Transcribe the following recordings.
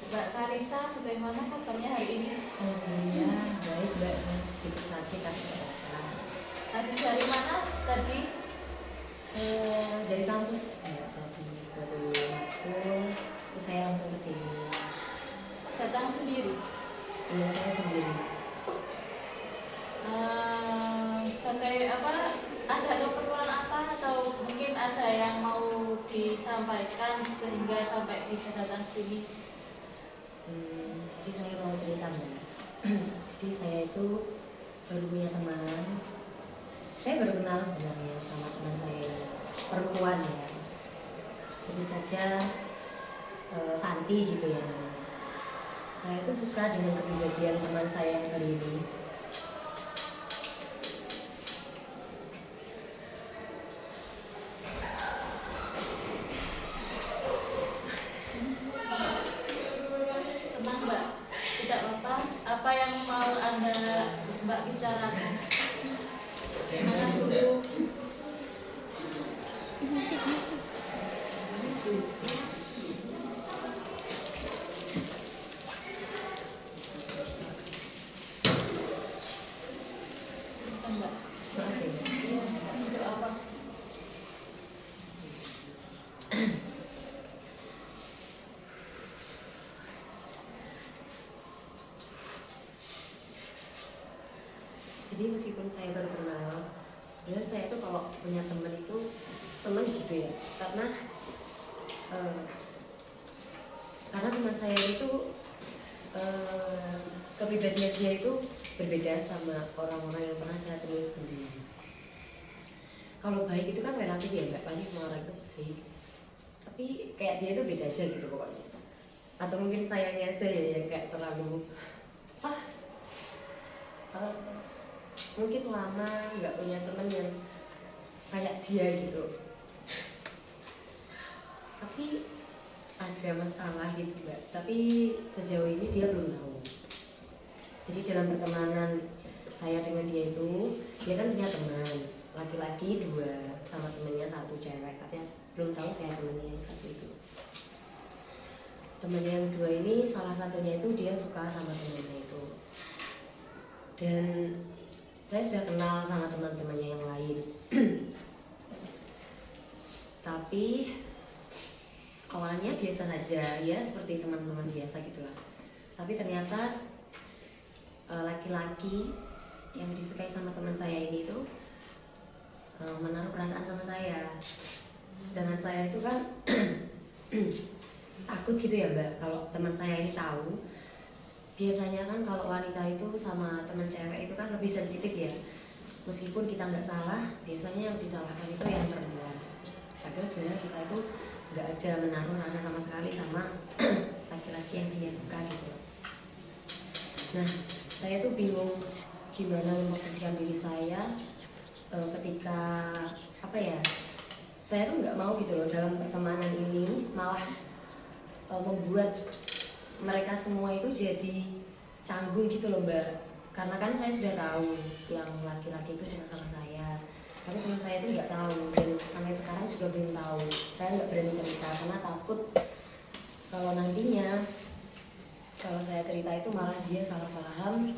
Mbak Karisa, bagaimana kabarnya hari ini? Alhamdulillah baik Mbak, sedikit sakit tapi tidak apa-apa. Habis dari mana tadi? Dari kampus ya, tadi baru matkul, terus saya langsung ke sini. Datang sendiri? Iya, saya sendiri. Sebagai apa? Ada keperluan apa atau mungkin ada yang mau disampaikan sehingga sampai bisa datang sini? Jadi saya mau cerita Mbak. Jadi saya itu baru punya teman. Saya baru kenal sebenarnya sama teman saya ini, perempuan ya. Sebut saja Santi gitu ya namanya. Saya tuh suka dengan kepribadian teman saya yang baru ini. Tenang Mbak, tidak apa-apa. Apa yang mau Anda Mbak bicarakan? Mana dulu? Mbak. Maaf ya Mbak. Iya, untuk apa? Jadi meskipun saya baru kenal, sebenarnya saya tuh kalau punya teman itu seneng gitu ya, karena eh, teman saya itu kepribadian dia itu berbeda sama orang-orang yang pernah saya temui sebelumnya. Kalau baik itu kan relatif ya, nggak pasti semua orang itu baik. Tapi kayak dia itu beda aja gitu pokoknya. Atau mungkin sayangnya aja ya yang kayak terlalu ah eh, mungkin lama nggak punya teman yang kayak dia gitu. Tapi ada masalah gitu Mbak. Tapi sejauh ini dia belum tahu. Jadi dalam pertemanan saya dengan dia itu, dia kan punya teman laki-laki 2 sama temennya 1 cewek. Katanya belum tahu saya temennya yang 1 itu. Temennya yang 2 ini salah satunya itu dia suka sama temennya itu. Dan saya sudah kenal sama teman-temannya yang lain. Tapi awalnya biasa saja ya, seperti teman-teman biasa gitulah. Tapi ternyata laki-laki yang disukai sama teman saya ini tuh menaruh perasaan sama saya. Sedangkan saya itu kan takut gitu ya Mbak, kalau teman saya ini tahu. Biasanya kan kalau wanita itu sama teman cewek itu kan lebih sensitif ya. Meskipun kita nggak salah, biasanya yang disalahkan itu yang perempuan. Padahal sebenarnya kita itu nggak ada menaruh rasa sama sekali sama laki-laki yang dia suka gitu. Nah, saya tuh bingung gimana memposisikan diri saya ketika apa ya? Saya tuh nggak mau gitu loh dalam pertemanan ini malah membuat mereka semua itu jadi canggung gitu loh Mbak. Karena kan saya sudah tahu yang laki-laki itu suka sama saya, tapi teman saya itu nggak tahu dan sampai sekarang juga belum tahu. Saya nggak berani cerita karena takut kalau nantinya kalau saya cerita itu malah dia salah paham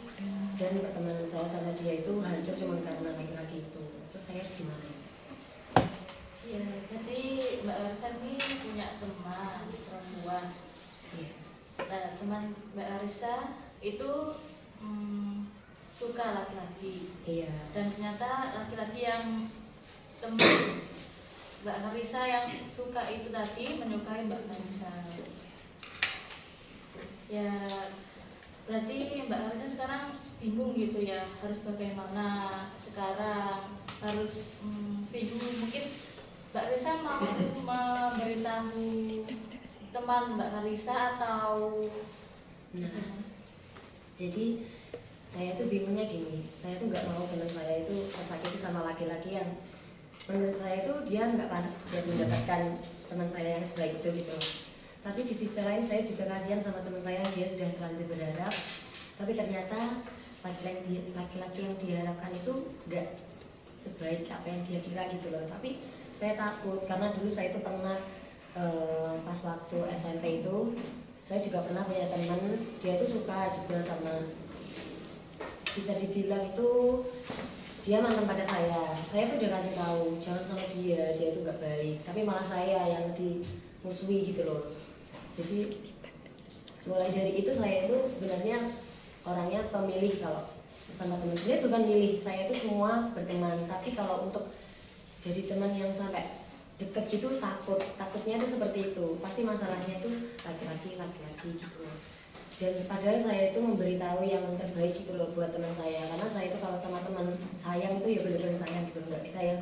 dan pertemanan saya sama dia itu hancur cuma karena laki-laki itu. Terus saya harus gimana ya? Ya, jadi Mbak Arisa ini punya teman perempuan. Iya. Nah, teman Mbak Arisa itu suka laki-laki. Iya. Dan ternyata laki-laki yang teman Mbak Arisa yang suka itu tadi menyukai Mbak Arisa. Ya, berarti Mbak Arisa sekarang bingung gitu ya, harus bagaimana sekarang, harus bingung. Mungkin Mbak Arisa mau memberitahu teman Mbak Arisa atau Jadi saya tuh bingungnya gini, saya tuh nggak mau teman saya itu tersakiti sama laki-laki yang menurut saya itu dia nggak pantas buat mendapatkan teman saya yang sebaik itu gitu. Tapi di sisi lain saya juga kasihan sama teman saya, dia sudah terlanjur berharap, tapi ternyata laki-laki yang diharapkan itu nggak sebaik apa yang dia kira gitu loh. Tapi saya takut karena dulu saya itu pernah pas waktu SMP itu saya juga pernah punya teman, dia tuh suka juga sama, bisa dibilang itu dia mantan pacar saya tuh udah kasih tahu jangan sama dia tuh gak baik, tapi malah saya yang dimusuhi gitu loh. Jadi mulai dari itu saya itu sebenarnya orangnya pemilih kalau sama teman, sebenarnya bukan milih, saya itu semua berteman, tapi kalau untuk jadi teman yang sampai deket gitu takutnya tuh seperti itu, pasti masalahnya itu laki-laki gitu loh. Dan padahal saya itu memberitahu yang terbaik gitu loh buat teman saya, karena saya itu kalau sama teman sayang itu ya benar-benar sayang gitu, nggak bisa yang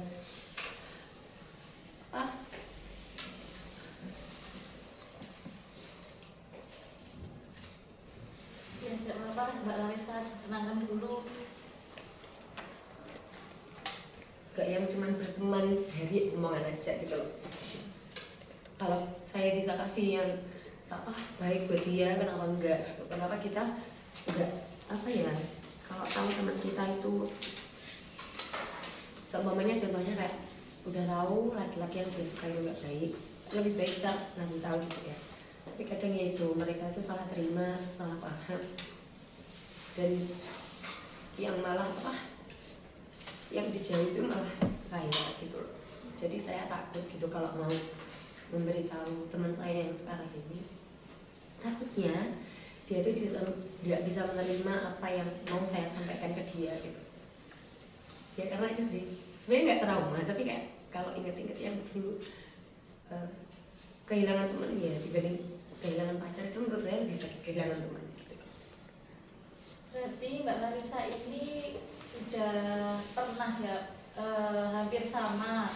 Ya tidak apa-apa Mbak Larissa, tenangkan dulu. gak yang cuman berteman dari omongan aja gitu loh. Kalau saya bisa kasih yang baik buat dia, kenapa enggak gitu. Kenapa kita enggak kalau tahu teman kita itu seumpamanya contohnya kayak udah tahu laki-laki yang dia suka itu enggak baik, lebih baik kita ngasih tahu gitu ya. Tapi kadang ya itu mereka itu salah terima, salah paham, dan yang malah yang dijauh itu malah saya gitu loh. Jadi saya takut gitu kalau mau memberitahu teman saya yang sekarang ini, takutnya dia tuh tidak bisa menerima apa yang mau saya sampaikan ke dia gitu ya. Karena itu sih sebenarnya nggak trauma, tapi kayak kalau inget-inget yang dulu kehilangan teman ya dibanding kehilangan pacar, itu menurut saya lebih sakit kehilangan teman gitu. Berarti Mbak Larissa ini sudah pernah ya hampir sama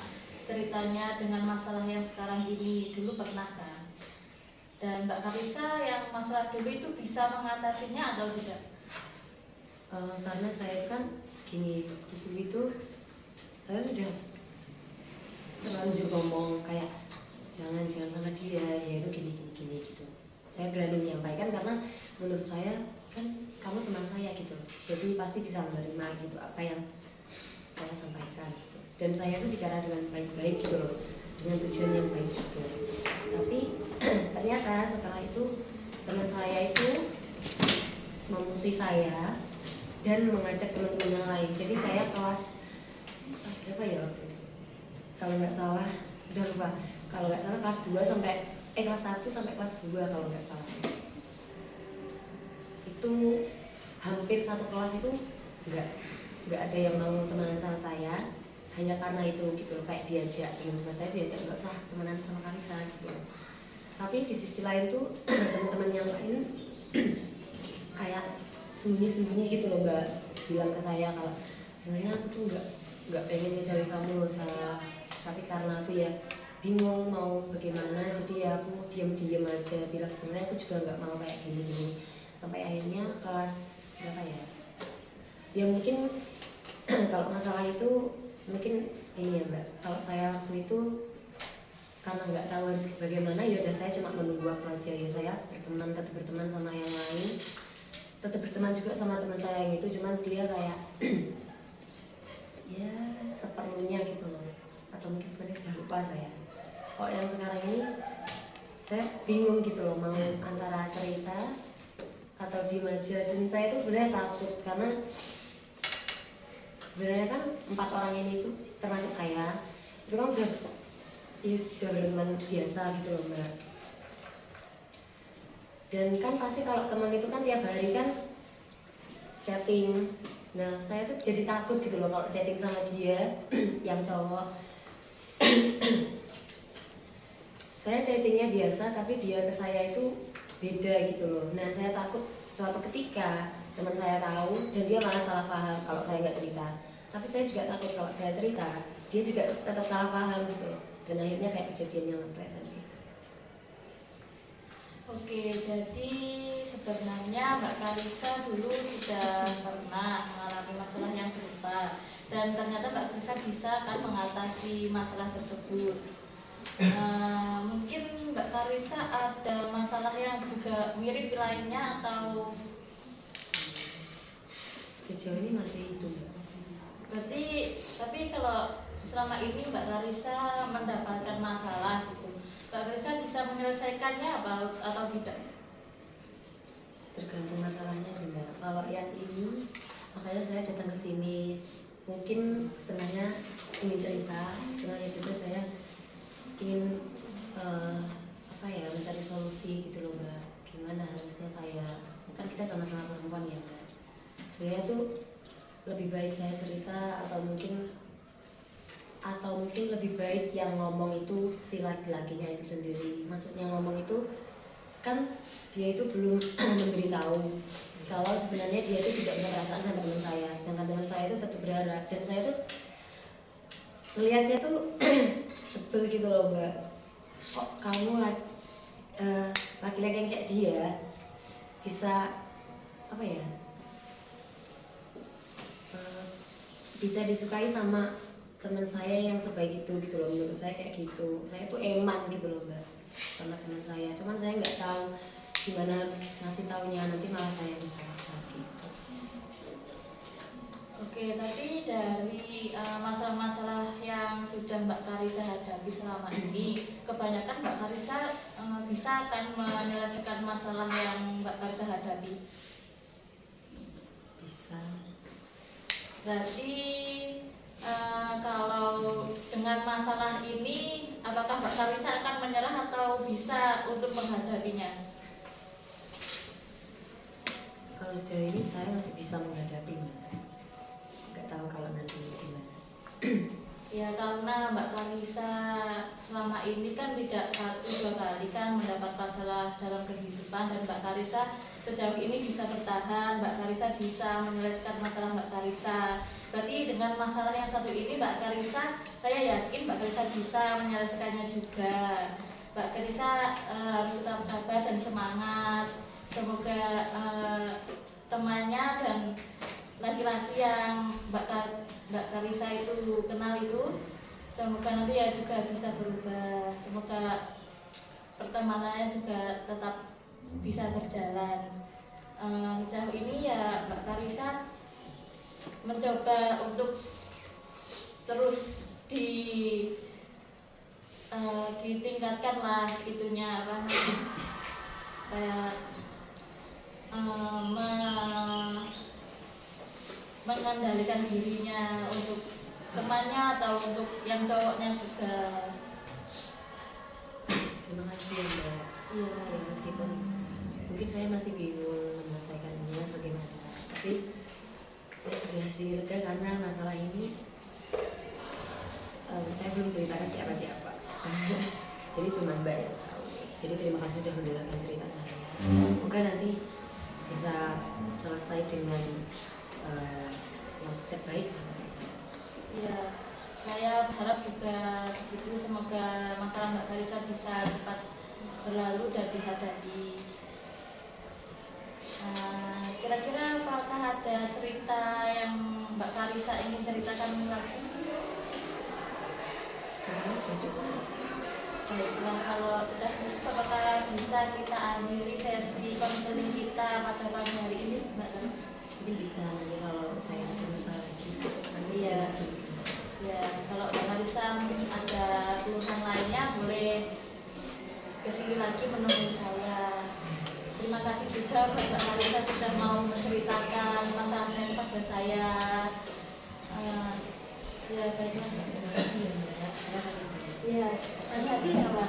ceritanya dengan masalah yang sekarang ini, dulu pernah kan? Dan Mbak Larissa yang masalah dulu itu bisa mengatasinya atau tidak? Karena saya itu kan gini, dulu itu saya sudah terlanjur ngomong kayak jangan sama dia, ya itu gini gitu. Saya berani menyampaikan karena menurut saya kan kamu teman saya gitu, jadi pasti bisa menerima gitu apa yang saya sampaikan gitu. Dan saya tuh bicara dengan baik-baik gitu loh, dengan tujuan yang baik juga. Tapi ternyata setelah itu teman saya itu memusuhi saya dan mengajak teman-teman yang lain. Jadi saya kelas berapa ya waktu itu? Kalau nggak salah, udah lupa. Kalau nggak salah kelas 2 sampai kelas 1 sampai kelas 2 kalau nggak salah. Itu hampir satu kelas itu nggak ada yang mau temenan sama saya, hanya karena itu gitu loh. Kayak diajak teman-teman saya diajak nggak usah temenan sama Kalisa gitu loh. Tapi di sisi lain tuh teman-teman yang lain kayak sembunyi-sembunyi gitu loh Mbak, bilang ke saya kalau sebenarnya aku tuh nggak pengen ngejauhin kamu loh Sa, tapi karena aku ya bingung mau bagaimana, jadi ya aku diam-diam aja bilang sebenarnya aku juga nggak mau kayak gini. Sampai akhirnya kelas berapa ya mungkin kalau masalah itu mungkin ini ya Mbak, kalau saya waktu itu karena nggak tahu harus bagaimana, ya udah saya cuma menunggu waktu aja. Ya saya tetap berteman sama yang lain, tetap berteman juga sama teman saya yang itu, cuman dia kayak ya seperlunya gitu loh, atau mungkin sebenarnya sudah lupa saya. Kok yang sekarang ini saya bingung gitu loh, mau antara cerita atau diem aja. Dan saya itu sebenarnya takut karena sebenarnya kan 4 orang ini tuh termasuk saya itu kan sudah berteman biasa gitu loh Mbak. Dan kan pasti kalau teman itu kan tiap hari kan chatting. Nah saya tuh jadi takut gitu loh kalau chatting sama dia yang cowok. Saya chattingnya biasa tapi dia ke saya itu beda gitu loh. Nah saya takut suatu ketika teman saya tahu dan dia malah salah paham kalau saya nggak cerita. Tapi saya juga takut kalau saya cerita dia juga tetap salah paham gitu loh. Dan akhirnya kayak kejadian yang waktu SMP itu. Oke, jadi sebenarnya Mbak Kalisa dulu sudah pernah mengalami masalah yang serupa dan ternyata Mbak Kalisa bisa kan mengatasi masalah tersebut. Mungkin Mbak Kalisa ada masalah yang juga mirip lainnya atau sejauh ini masih itu Mbak. berarti tapi kalau selama ini Mbak Kalisa mendapatkan masalah gitu, Mbak Kalisa bisa menyelesaikannya atau tidak? Tergantung masalahnya sih Mbak. Kalau yang ini makanya saya datang ke sini, mungkin setengahnya ingin cerita, setengahnya juga saya ingin apa ya, mencari solusi gitu loh Mbak. Gimana harusnya saya, kan kita sama-sama perempuan ya Mbak. Sebenarnya tuh lebih baik saya cerita atau mungkin lebih baik yang ngomong itu si laki-lakinya itu sendiri. Maksudnya ngomong itu kan dia itu belum memberitahu kalau sebenarnya dia itu tidak punya perasaan sama teman saya, sedangkan teman saya itu tetap berharap, dan saya tuh melihatnya tuh sebel gitu loh Mbak. Kok kamu laki-laki yang kayak dia bisa apa ya, bisa disukai sama teman saya yang sebaik itu gitu loh. Menurut saya kayak gitu, saya tuh eman gitu loh Mbak sama teman saya, cuman saya nggak tahu gimana harus ngasih taunya, nanti malah saya disalahkan gitu. Oke, tapi dari masalah-masalah yang sudah Mbak Karissa hadapi selama ini, kebanyakan Mbak Karissa bisa kan menyelesaikan masalah yang Mbak Karissa hadapi? Bisa. Berarti kalau dengan masalah ini, apakah Mbak Karissa akan menyerah atau bisa untuk menghadapinya? Kalau sejauh ini saya masih bisa menghadapi Mbak. Nggak tahu kalau nanti gimana. Ya, karena Mbak Karissa selama ini kan tidak 1-2 kali kan mendapat masalah dalam kehidupan, dan Mbak Karissa sejauh ini bisa bertahan, Mbak Karissa bisa menyelesaikan masalah Mbak Karissa. Berarti dengan masalah yang satu ini Mbak Karissa, saya yakin Mbak Karissa bisa menyelesaikannya juga. Mbak Karissa harus tetap sabar dan semangat. Semoga temannya dan laki-laki yang Mbak Karissa itu kenal itu, semoga nanti ya juga bisa berubah. Semoga pertemanannya juga tetap bisa berjalan. Sejauh ini ya Mbak Karissa mencoba untuk terus ditingkatkan lah itunya apa, kayak mengendalikan dirinya untuk temannya atau untuk yang cowoknya juga. Terima kasih ya Mbak. Iya. Ya, meskipun mungkin saya masih bingung menyelesaikannya bagaimana, tapi saya sudah sedikit lega karena masalah ini saya belum ceritakan siapa-siapa. Jadi cuma Mbak yang tahu. Jadi terima kasih sudah mendengarkan cerita saya. Semoga nanti bisa selesai dengan yang terbaik. Ya, saya berharap juga begitu. Semoga masalah Mbak Karissa bisa cepat berlalu dan dihadapi. Kira-kira apakah ada cerita yang Mbak Karissa ingin ceritakan lagi? Sebenarnya sudah cukup. Baiklah, kalau sudah cukup, apakah bisa kita akhiri sesi konseling kita pada pagi hari ini, Mbak Karissa? Mungkin bisa nanti kalau saya ada masalah lagi. Iya. Ya, kalau Mbak Karissa ada keluhan lainnya boleh kesini lagi menemui saya. Terima kasih juga Mbak Karissa sudah mau menceritakan masalahnya kepada saya. Ya, baiklah. Terima kasih ya Mbak. Saya akan Iya, hati-hati ya Mbak.